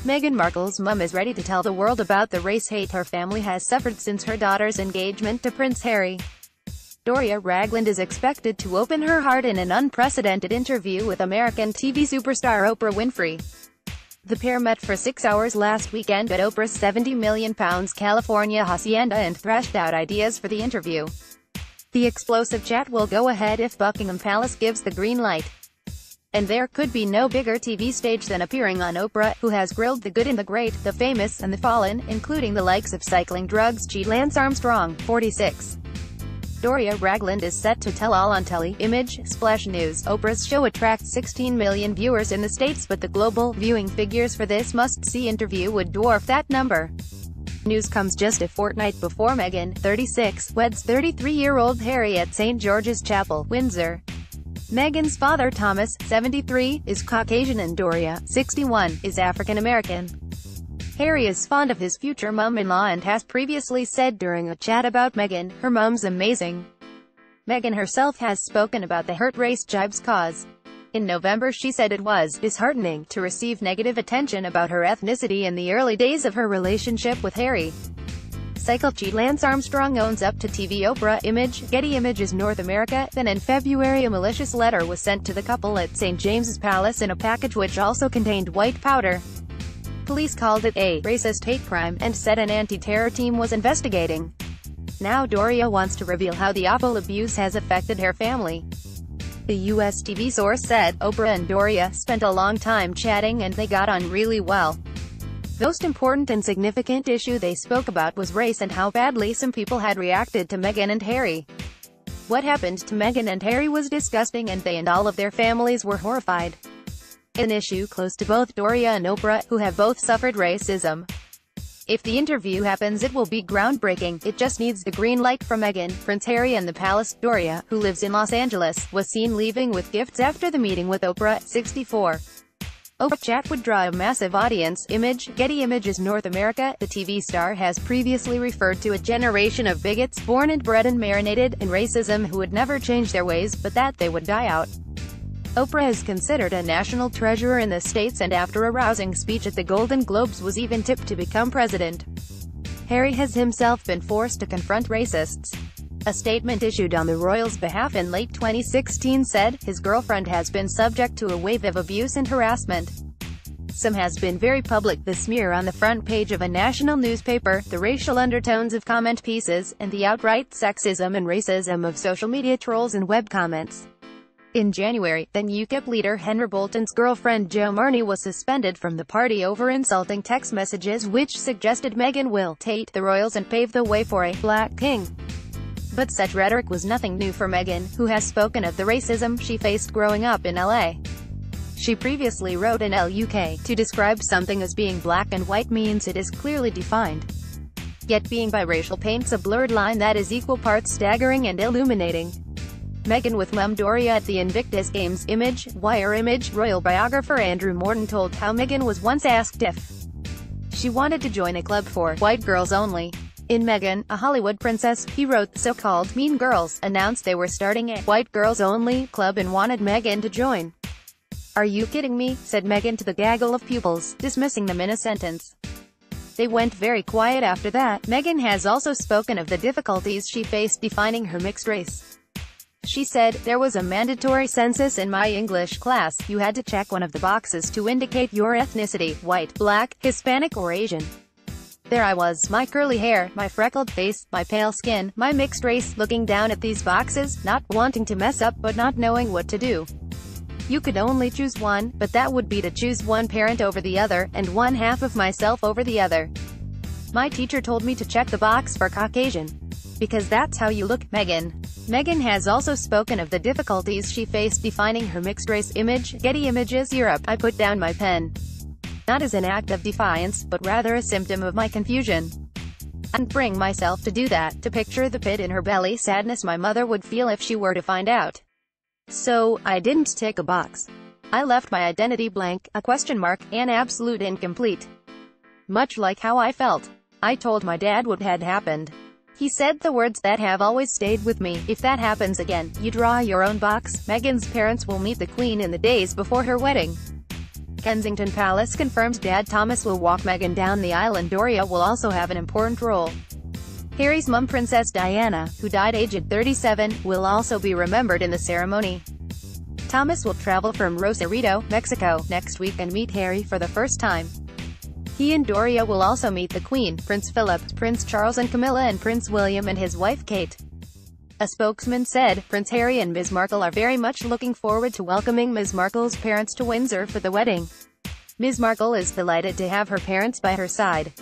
Meghan Markle's mum is ready to tell the world about the race hate her family has suffered since her daughter's engagement to Prince Harry. Doria Ragland is expected to open her heart in an unprecedented interview with American TV superstar Oprah Winfrey. The pair met for 6 hours last weekend at Oprah's £70 million California hacienda and thrashed out ideas for the interview. The explosive chat will go ahead if Buckingham Palace gives the green light. And there could be no bigger TV stage than appearing on Oprah, who has grilled the good and the great, the famous and the fallen, including the likes of cycling drugs cheat Lance Armstrong, 46. Doria Ragland is set to tell all on telly. Image, Splash News. Oprah's show attracts 16 million viewers in the States, but the global viewing figures for this must-see interview would dwarf that number. News comes just a fortnight before Meghan, 36, weds 33-year-old Harry at St. George's Chapel, Windsor. Meghan's father, Thomas, 73, is Caucasian and Doria, 61, is African-American. Harry is fond of his future mum-in-law and has previously said during a chat about Meghan, "Her mum's amazing." Meghan herself has spoken about the hurt race jibes cause. In November she said it was disheartening to receive negative attention about her ethnicity in the early days of her relationship with Harry. Cycle cheat Lance Armstrong owns up to TV. Oprah. Image, Getty Images North America. Then in February a malicious letter was sent to the couple at St. James's Palace in a package which also contained white powder. Police called it a racist hate crime, and said an anti-terror team was investigating. Now Doria wants to reveal how the awful abuse has affected her family. The US TV source said, Oprah and Doria spent a long time chatting and they got on really well. The most important and significant issue they spoke about was race and how badly some people had reacted to Meghan and Harry. What happened to Meghan and Harry was disgusting and they and all of their families were horrified. An issue close to both Doria and Oprah, who have both suffered racism. If the interview happens it will be groundbreaking, it just needs the green light from Meghan, Prince Harry and the palace. Doria, who lives in Los Angeles, was seen leaving with gifts after the meeting with Oprah, 64. Oprah chat would draw a massive audience. Image, Getty Images North America. The TV star has previously referred to a generation of bigots, born and bred and marinated in racism, who would never change their ways, but that they would die out. Oprah is considered a national treasure in the States and after a rousing speech at the Golden Globes was even tipped to become president. Harry has himself been forced to confront racists. A statement issued on the royals' behalf in late 2016 said, his girlfriend has been subject to a wave of abuse and harassment. Some has been very public, the smear on the front page of a national newspaper, the racial undertones of comment pieces, and the outright sexism and racism of social media trolls and web comments. In January, then UKIP leader Henry Bolton's girlfriend Jo Marnie was suspended from the party over insulting text messages which suggested Meghan will take the royals and pave the way for a black king. But such rhetoric was nothing new for Meghan, who has spoken of the racism she faced growing up in LA. She previously wrote in LUK, to describe something as being black and white means it is clearly defined. Yet being biracial paints a blurred line that is equal parts staggering and illuminating. Meghan with mum Doria at the Invictus Games. Image, Wire. Image, royal biographer Andrew Morton told how Meghan was once asked if she wanted to join a club for white girls only. In Meghan, a Hollywood princess, he wrote, so-called Mean Girls announced they were starting a white girls only club and wanted Meghan to join. Are you kidding me? Said Meghan to the gaggle of pupils, dismissing them in a sentence. They went very quiet after that. Meghan has also spoken of the difficulties she faced defining her mixed race. She said, there was a mandatory census in my English class. You had to check one of the boxes to indicate your ethnicity, white, black, Hispanic or Asian. There I was, my curly hair, my freckled face, my pale skin, my mixed race, looking down at these boxes, not wanting to mess up but not knowing what to do. You could only choose one, but that would be to choose one parent over the other, and one half of myself over the other. My teacher told me to check the box for Caucasian. Because that's how you look. Meghan has also spoken of the difficulties she faced defining her mixed-race. Image, Getty Images Europe. I put down my pen. Not as an act of defiance, but rather a symptom of my confusion. I couldn't bring myself to do that, to picture the pit in her belly sadness my mother would feel if she were to find out. So, I didn't tick a box. I left my identity blank, a question mark, an absolute incomplete. Much like how I felt. I told my dad what had happened. He said the words that have always stayed with me, if that happens again, you draw your own box. Meghan's parents will meet the Queen in the days before her wedding. Kensington Palace confirms Dad Thomas will walk Meghan down the aisle and Doria will also have an important role. Harry's mum Princess Diana, who died aged 37, will also be remembered in the ceremony. Thomas will travel from Rosarito, Mexico, next week and meet Harry for the first time. He and Doria will also meet the Queen, Prince Philip, Prince Charles and Camilla and Prince William and his wife Kate. A spokesman said, Prince Harry and Ms. Markle are very much looking forward to welcoming Ms. Markle's parents to Windsor for the wedding. Ms. Markle is delighted to have her parents by her side.